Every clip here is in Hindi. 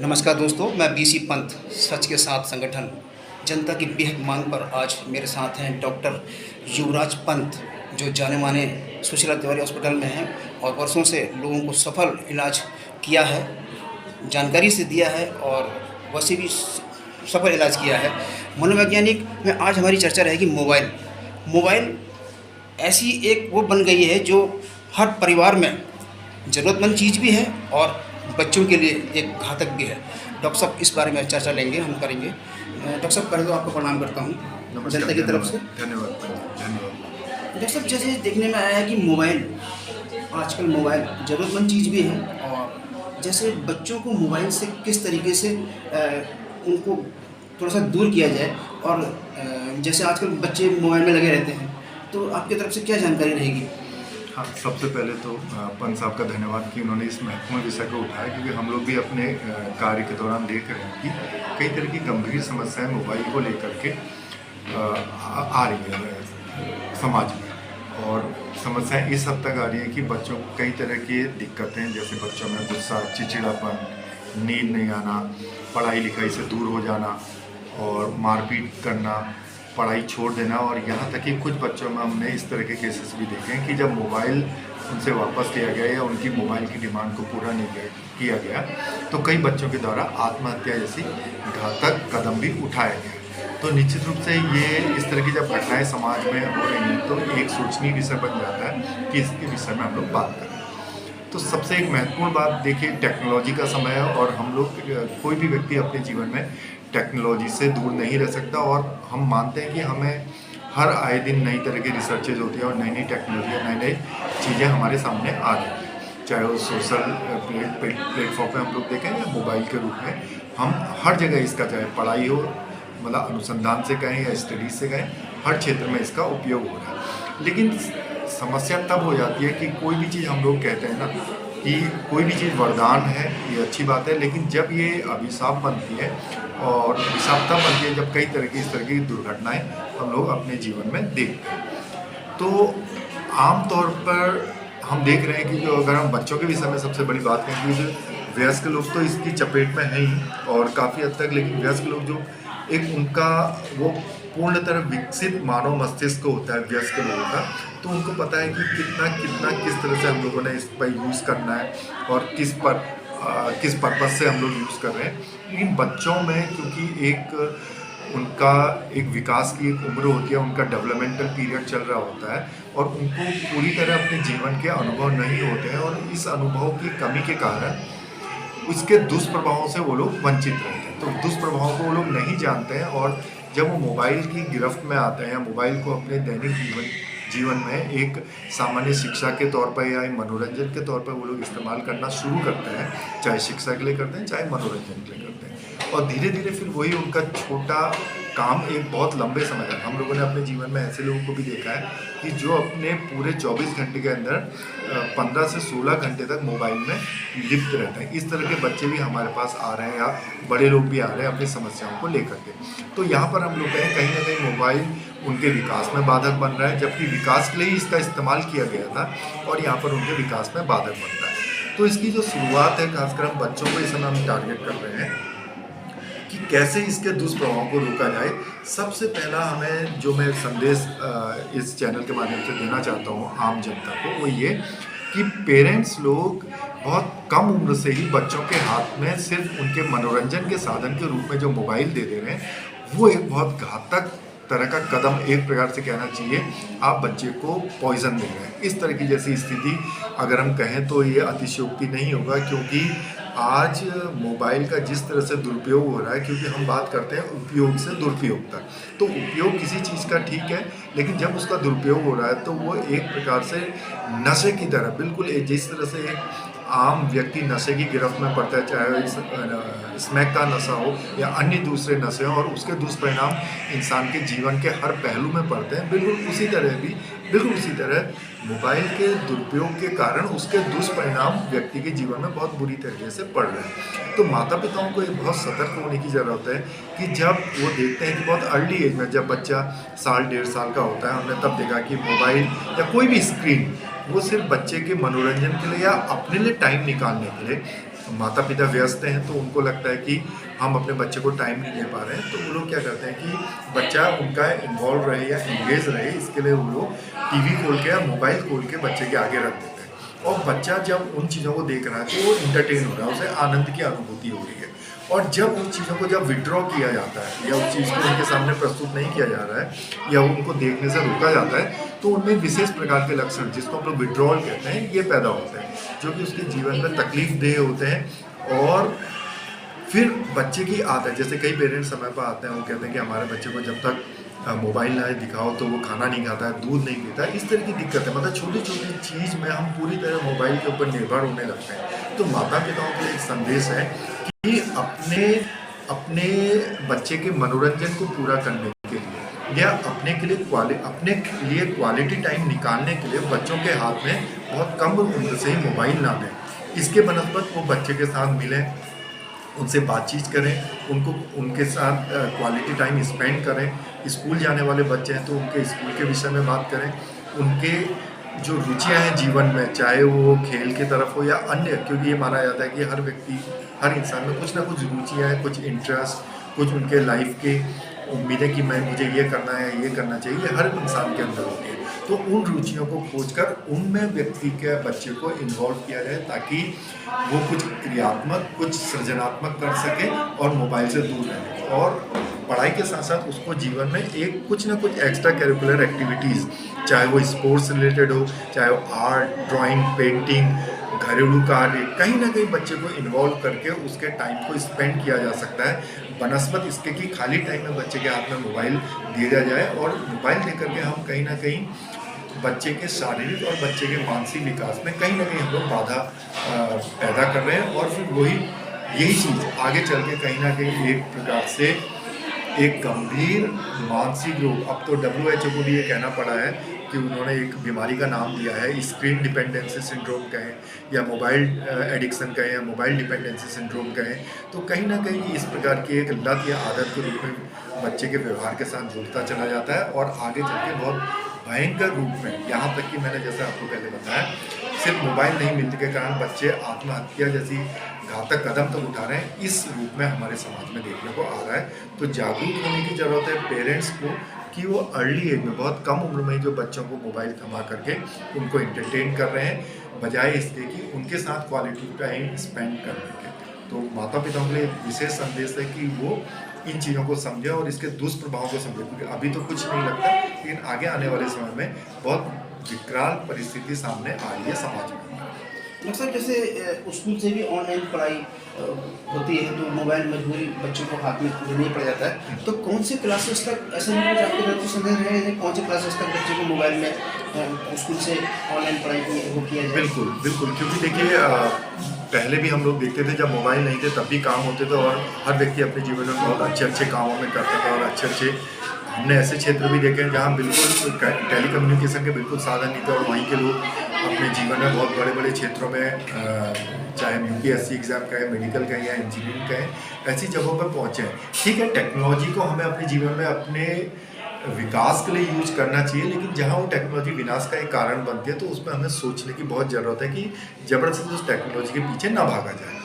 नमस्कार दोस्तों, मैं बीसी पंत सच के साथ संगठन जनता की बेहद मांग पर आज मेरे साथ हैं डॉक्टर युवराज पंत, जो जाने माने सुशीला तिवारी हॉस्पिटल में हैं और वर्षों से लोगों को सफल इलाज किया है, जानकारी से दिया है और वैसे भी सफल इलाज किया है। मनोवैज्ञानिक में आज हमारी चर्चा रहेगी मोबाइल ऐसी एक वो बन गई है जो हर परिवार में ज़रूरतमंद चीज़ भी है और बच्चों के लिए एक घातक भी है। डॉक्टर साहब इस बारे में चर्चा लेंगे, हम करेंगे। डॉक्टर साहब पहले तो आपको प्रणाम करता हूँ जनता की तरफ से। धन्यवाद। डॉक्टर साहब, जैसे देखने में आया है कि आजकल मोबाइल ज़रूरतमंद चीज़ भी है और जैसे बच्चों को मोबाइल से किस तरीके से उनको थोड़ा सा दूर किया जाए और जैसे आजकल बच्चे मोबाइल में लगे रहते हैं, तो आपकी तरफ से क्या जानकारी रहेगी? हाँ, सबसे पहले तो पंत साहब का धन्यवाद कि उन्होंने इस महत्वपूर्ण विषय को उठाया, क्योंकि हम लोग भी अपने कार्य के दौरान देख रहे हैं कि कई तरह की गंभीर समस्याएं मोबाइल को लेकर के आ रही है समाज में। और समस्याएं इस हद तक आ रही है कि बच्चों को कई तरह की दिक्कतें, जैसे बच्चों में गुस्सा, चिड़चिड़ापन, नींद नहीं आना, पढ़ाई लिखाई से दूर हो जाना और मारपीट करना, पढ़ाई छोड़ देना। और यहाँ तक कि कुछ बच्चों में हमने इस तरह के केसेस भी देखे हैं कि जब मोबाइल उनसे वापस लिया गया या उनकी मोबाइल की डिमांड को पूरा नहीं किया गया तो कई बच्चों के द्वारा आत्महत्या जैसी घातक कदम भी उठाया गया। तो निश्चित रूप से ये इस तरह की जब घटनाएं समाज में हो रही हैं तो एक सोचनीय विषय बन जाता है कि इसके विषय में हम लोग बात करें। तो सबसे एक महत्वपूर्ण बात, देखिए, टेक्नोलॉजी का समय है और हम लोग, कोई भी व्यक्ति अपने जीवन में टेक्नोलॉजी से दूर नहीं रह सकता। और हम मानते हैं कि हमें हर आए दिन नई तरह की रिसर्चेज होती है और नई नई टेक्नोलॉजी, नई नई चीज़ें हमारे सामने आ रही हैं, चाहे वो सोशल प्लेटफॉर्म पे हम लोग देखें या मोबाइल के रूप में। हम हर जगह इसका, चाहे पढ़ाई हो, मतलब अनुसंधान से कहें या स्टडीज से कहें, हर क्षेत्र में इसका उपयोग हो रहा है। लेकिन समस्या तब हो जाती है कि कोई भी चीज़, हम लोग कहते हैं ना कि कोई भी चीज़ वरदान है, ये अच्छी बात है, लेकिन जब ये अभिशाप बनती है, और अभिशाप तब बनती है जब कई तरह की इस तरह की दुर्घटनाएं हम लोग अपने जीवन में देखते हैं। तो आम तौर पर हम देख रहे हैं कि जो, अगर हम बच्चों के विषय में सबसे बड़ी बात करें कि वयस्क लोग तो इसकी चपेट में हैं ही और काफ़ी हद तक, लेकिन वयस्क लोग जो एक उनका वो पूर्ण तरह विकसित मानव मस्तिष्क होता है वयस्क लोगों का, तो उनको पता है कि कितना किस तरह से हम लोगों ने इस पर यूज़ करना है और किस पर्पज़ से हम लोग यूज़ कर रहे हैं। लेकिन बच्चों में, क्योंकि उनका एक विकास की एक उम्र होती है, उनका डेवलपमेंटल पीरियड चल रहा होता है और उनको पूरी तरह अपने जीवन के अनुभव नहीं होते हैं, और इस अनुभव की कमी के कारण उसके दुष्प्रभावों से वो लोग वंचित रहते हैं। तो दुष्प्रभावों को वो लोग नहीं जानते हैं, और जब वो मोबाइल की गिरफ्त में आते हैं, मोबाइल को अपने दैनिक जीवन में एक सामान्य शिक्षा के तौर पर या मनोरंजन के तौर पर वो लोग इस्तेमाल करना शुरू करते हैं, चाहे शिक्षा के लिए करते हैं, चाहे मनोरंजन के लिए करते हैं, और धीरे धीरे फिर वही उनका छोटा काम एक बहुत लंबे समय तक, हम लोगों ने अपने जीवन में ऐसे लोगों को भी देखा है कि जो अपने पूरे 24 घंटे के अंदर 15 से 16 घंटे तक मोबाइल में लिप्त रहते हैं। इस तरह के बच्चे भी हमारे पास आ रहे हैं, या बड़े लोग भी आ रहे हैं अपनी समस्याओं को लेकर के। तो यहाँ पर हम लोग कहीं ना कहीं मोबाइल उनके विकास में बाधक बन रहा है, जबकि विकास के लिए ही इसका इस्तेमाल किया गया था, और यहाँ पर उनके विकास में बाधक बन रहा है। तो इसकी जो शुरुआत है, खासकर हम बच्चों को इस समय हम टारगेट कर रहे हैं कि कैसे इसके दुष्प्रभावों को रोका जाए। सबसे पहला हमें जो मैं संदेश इस चैनल के माध्यम से देना चाहता हूँ आम जनता को, वो ये कि पेरेंट्स लोग बहुत कम उम्र से ही बच्चों के हाथ में सिर्फ उनके मनोरंजन के साधन के रूप में जो मोबाइल दे रहे हैं, वो एक बहुत घातक तरह का कदम, एक प्रकार से कहना चाहिए आप बच्चे को पॉइजन दे रहे हैं। इस तरह की जैसी स्थिति अगर हम कहें तो ये अतिशयोक्ति नहीं होगा, क्योंकि आज मोबाइल का जिस तरह से दुरुपयोग हो रहा है, क्योंकि हम बात करते हैं उपयोग से दुरुपयोग तक, तो उपयोग किसी चीज़ का ठीक है, लेकिन जब उसका दुरुपयोग हो रहा है तो वो एक प्रकार से नशे की तरह, बिल्कुल जिस तरह से एक आम व्यक्ति नशे की गिरफ्त में पड़ता है, चाहे स्मैक का नशा हो या अन्य दूसरे नशे हो, और उसके दुष्परिणाम इंसान के जीवन के हर पहलू में पड़ते हैं, बिल्कुल उसी तरह मोबाइल के दुरुपयोग के कारण उसके दुष्परिणाम व्यक्ति के जीवन में बहुत बुरी तरीके से पड़ रहे हैं। तो माता पिताओं को एक बहुत सतर्क होने की ज़रूरत है कि जब वो देखते हैं कि बहुत अर्ली एज में, जब बच्चा साल 1.5 साल का होता है, हमने तब देखा कि मोबाइल या कोई भी स्क्रीन वो सिर्फ बच्चे के मनोरंजन के लिए या अपने लिए टाइम निकालने के लिए माता पिता व्यस्त हैं तो उनको लगता है कि हम अपने बच्चे को टाइम नहीं दे पा रहे हैं, तो वो लोग क्या करते हैं कि बच्चा उनका इन्वॉल्व रहे या इंगेज रहे, इसके लिए वो लोग टीवी खोल के या मोबाइल खोल के बच्चे के आगे रख देते हैं। और बच्चा जब उन चीज़ों को देख रहा है तो वो इंटरटेन हो रहा है, उसे आनंद की अनुभूति हो रही है। और जब उन चीज़ों को जब विड्रॉ किया जाता है या उस चीज़ को उनके सामने प्रस्तुत नहीं किया जा रहा है या उनको देखने से रोका जाता है, तो उनमें विशेष प्रकार के लक्षण, जिसको हम लोग विड्रॉल कहते हैं, ये पैदा होते हैं, जो कि उसके जीवन में तकलीफ देह होते हैं। और फिर बच्चे की आदत, जैसे कई पेरेंट्स समय पर आते हैं, वो कहते हैं कि हमारे बच्चे को जब तक मोबाइल ना दिखाओ तो वो खाना नहीं खाता है, दूध नहीं पीता है, इस तरह की दिक्कत है। मतलब छोटी छोटी चीज़ में हम पूरी तरह मोबाइल के ऊपर निर्भर होने लगते हैं। तो माता पिताओं के लिए एक संदेश है कि अपने बच्चे के मनोरंजन को पूरा करने के लिए या अपने लिए क्वालिटी टाइम निकालने के लिए बच्चों के हाथ में बहुत कम उम्र से ही मोबाइल ना दें। इसके बनस्पत वो बच्चे के साथ मिलें, उनसे बातचीत करें, उनके साथ क्वालिटी टाइम स्पेंड करें। स्कूल जाने वाले बच्चे हैं तो उनके स्कूल के विषय में बात करें, उनके जो रुचियां हैं जीवन में, चाहे वो खेल की तरफ हो या अन्य, क्योंकि ये माना जाता है कि हर इंसान में कुछ ना कुछ रुचियां हैं, कुछ इंटरेस्ट, कुछ उनके लाइफ के उम्मीदें कि मुझे ये करना है, ये करना चाहिए, हर इंसान के अंदर होती है। तो उन रुचियों को खोजकर उनमें व्यक्ति के बच्चे को इन्वॉल्व किया जाए ताकि वो कुछ क्रियात्मक, कुछ सृजनात्मक कर सके और मोबाइल से दूर रहे। और पढ़ाई के साथ साथ उसको जीवन में एक कुछ ना कुछ एक्स्ट्रा करिकुलर एक्टिविटीज़, चाहे वो स्पोर्ट्स रिलेटेड हो, चाहे वो आर्ट, ड्राइंग, पेंटिंग, घरेलू कार्य, कहीं ना कहीं बच्चे को इन्वॉल्व करके उसके टाइम को स्पेंड किया जा सकता है, बनस्पत इसके कि खाली टाइम में बच्चे के हाथ में मोबाइल दिया जाए। और मोबाइल देकर के हम कहीं ना कहीं बच्चे के शारीरिक और बच्चे के मानसिक विकास में कहीं ना कहीं हम लोग बाधा पैदा कर रहे हैं। और फिर यही चीज़ आगे चल के कहीं ना कहीं एक प्रकार से एक गंभीर मानसिक रोग, अब तो WHO को भी ये कहना पड़ा है कि उन्होंने एक बीमारी का नाम दिया है, स्क्रीन डिपेंडेंसी सिंड्रोम कहें या मोबाइल एडिक्शन कहें या मोबाइल डिपेंडेंसी सिंड्रोम कहें, तो कहीं ना कहीं इस प्रकार की एक लत या आदत के रूप में बच्चे के व्यवहार के साथ जुड़ता चला जाता है और आगे चल के बहुत भयंकर रूप में, यहाँ तक कि मैंने जैसे आपको पहले बताया, सिर्फ मोबाइल नहीं मिलने के कारण बच्चे आत्महत्या जैसी घातक कदम तक उठा रहे हैं, इस रूप में हमारे समाज में देखने को आ रहा है। तो जागरूक होने की ज़रूरत है पेरेंट्स को कि वो अर्ली एज में, बहुत कम उम्र में जो बच्चों को मोबाइल थमा करके उनको एंटरटेन कर रहे हैं, बजाय इसके कि उनके साथ क्वालिटी टाइम स्पेंड करने के। तो माता पिताओं के लिए विशेष संदेश है कि वो इन चीज़ों को समझें और इसके दुष्प्रभाव को समझें, क्योंकि अभी तो कुछ नहीं लगता, लेकिन आगे आने वाले समय में बहुत विकराल परिस्थिति सामने आ रही है समाज में। डॉक्टर साहब, जैसे स्कूल से भी ऑनलाइन पढ़ाई होती है तो मोबाइल मजबूरी बच्चों को हाथ में देना ही पड़ जाता है, तो कौन से क्लासेस तक ऐसा नहीं कुछ आपके तरफ से संदेश है, कौन से क्लासेस तक बच्चे को मोबाइल में स्कूल से ऑनलाइन पढ़ाई वो किया जाए? बिल्कुल, क्योंकि देखिए पहले भी हम लोग देखते थे जब मोबाइल नहीं थे तब भी काम होते थे और हर व्यक्ति अपने जीवन में बहुत अच्छे कामों में करता था और अच्छे हमने ऐसे क्षेत्र भी देखे हैं जहाँ बिल्कुल टेलीकम्युनिकेशन के बिल्कुल साधन नहीं थे और वहीं के लोग अपने जीवन में बहुत बड़े क्षेत्रों में, चाहे UPSC एग्ज़ाम कहें, मेडिकल कहें या इंजीनियरिंग कहें, ऐसी जगहों पर पहुँचे हैं। ठीक है, टेक्नोलॉजी को हमें अपने जीवन में अपने विकास के लिए यूज करना चाहिए, लेकिन जहाँ वो टेक्नोलॉजी विनाश का एक कारण बनती है तो उसमें हमें सोचने की बहुत ज़रूरत है कि ज़बरदस्ती उस टेक्नोलॉजी के पीछे ना भागा जाए।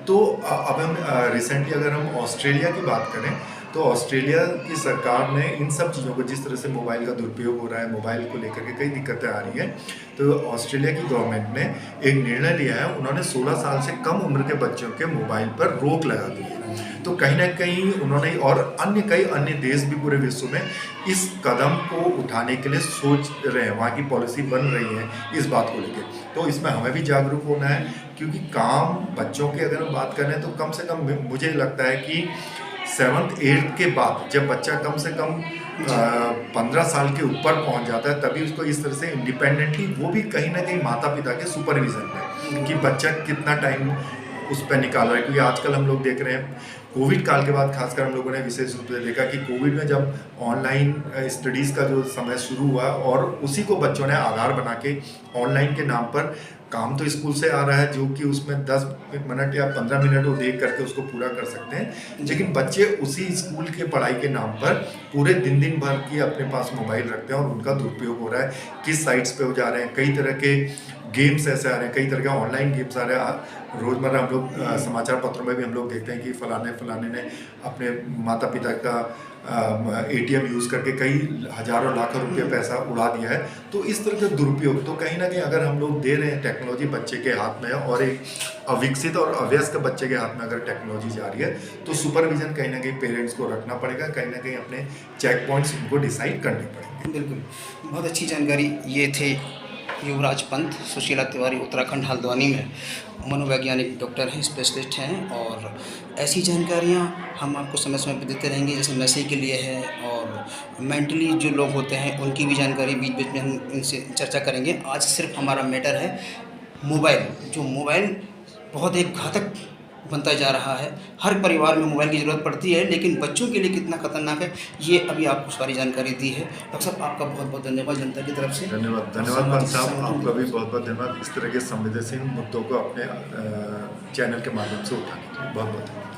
तो अब हम रिसेंटली अगर हम ऑस्ट्रेलिया की बात करें तो ऑस्ट्रेलिया की सरकार ने इन सब चीज़ों को, जिस तरह से मोबाइल का दुरुपयोग हो रहा है, मोबाइल को लेकर के कई दिक्कतें आ रही हैं, तो ऑस्ट्रेलिया की गवर्नमेंट ने एक निर्णय लिया है, उन्होंने 16 साल से कम उम्र के बच्चों के मोबाइल पर रोक लगा दी है। तो कहीं ना कहीं उन्होंने और कई अन्य देश भी पूरे विश्व में इस कदम को उठाने के लिए सोच रहे हैं, वहाँ की पॉलिसी बन रही है इस बात को लेकर। तो इसमें हमें भी जागरूक होना है, क्योंकि काम बच्चों की अगर हम बात करें तो कम से कम मुझे लगता है कि 7th 8th के बाद जब बच्चा कम से कम 15 साल के ऊपर पहुंच जाता है, तभी उसको इस तरह से इंडिपेंडेंटली, वो भी कहीं ना कहीं माता पिता के सुपरविजन में, कि बच्चा कितना टाइम उस पर निकाल रहा है। क्योंकि आजकल हम लोग देख रहे हैं कोविड काल के बाद खासकर हम लोगों ने विशेष रूप से देखा कि कोविड में जब ऑनलाइन स्टडीज़ का जो समय शुरू हुआ और उसी को बच्चों ने आधार बना के ऑनलाइन के नाम पर काम तो स्कूल से आ रहा है, जो कि उसमें 10 मिनट या 15 मिनट वो देख करके उसको पूरा कर सकते हैं, लेकिन बच्चे उसी स्कूल के पढ़ाई के नाम पर पूरे दिन भर की अपने पास मोबाइल रखते हैं और उनका दुरुपयोग हो रहा है। किस साइट्स पे वो जा रहे हैं, कई तरह के गेम्स ऐसे आ रहे हैं, कई तरह के ऑनलाइन गेम्स आ रहे हैं। रोज़मर्रा हम लोग समाचार पत्रों में भी हम लोग देखते हैं कि फलाने ने अपने माता पिता का एटीएम यूज़ करके कई हज़ारों लाखों रुपये पैसा उड़ा दिया है। तो इस तरह का दुरुपयोग, तो कहीं ना कहीं अगर हम लोग दे रहे हैं टेक्नोलॉजी बच्चे के हाथ में, और एक अविकसित और अवयस्क बच्चे के हाथ में अगर टेक्नोलॉजी जा रही है, तो सुपरविजन कहीं ना कहीं पेरेंट्स को रखना पड़ेगा, कहीं ना कहीं अपने चेक पॉइंट्स उनको डिसाइड करने पड़ेंगे। बिल्कुल, बहुत अच्छी जानकारी। ये थे युवराज पंत, सुशीला तिवारी, उत्तराखंड हल्द्वानी में मनोवैज्ञानिक डॉक्टर हैं, स्पेशलिस्ट हैं, और ऐसी जानकारियाँ हम आपको समय समय पर देते रहेंगे, जैसे नशे के लिए है और मेंटली जो लोग होते हैं उनकी भी जानकारी बीच बीच में हम इनसे चर्चा करेंगे। आज सिर्फ हमारा मैटर है मोबाइल, जो मोबाइल बहुत एक घातक बनता जा रहा है। हर परिवार में मोबाइल की ज़रूरत पड़ती है, लेकिन बच्चों के लिए कितना खतरनाक है ये अभी आपको सारी जानकारी दी है। डॉक्टर साहब, आपका बहुत बहुत धन्यवाद जनता की तरफ से। धन्यवाद पंत साहब, आपका भी बहुत बहुत धन्यवाद इस तरह के संवेदनशील मुद्दों को अपने चैनल के माध्यम से उठाने के लिए। बहुत बहुत धन्यवाद।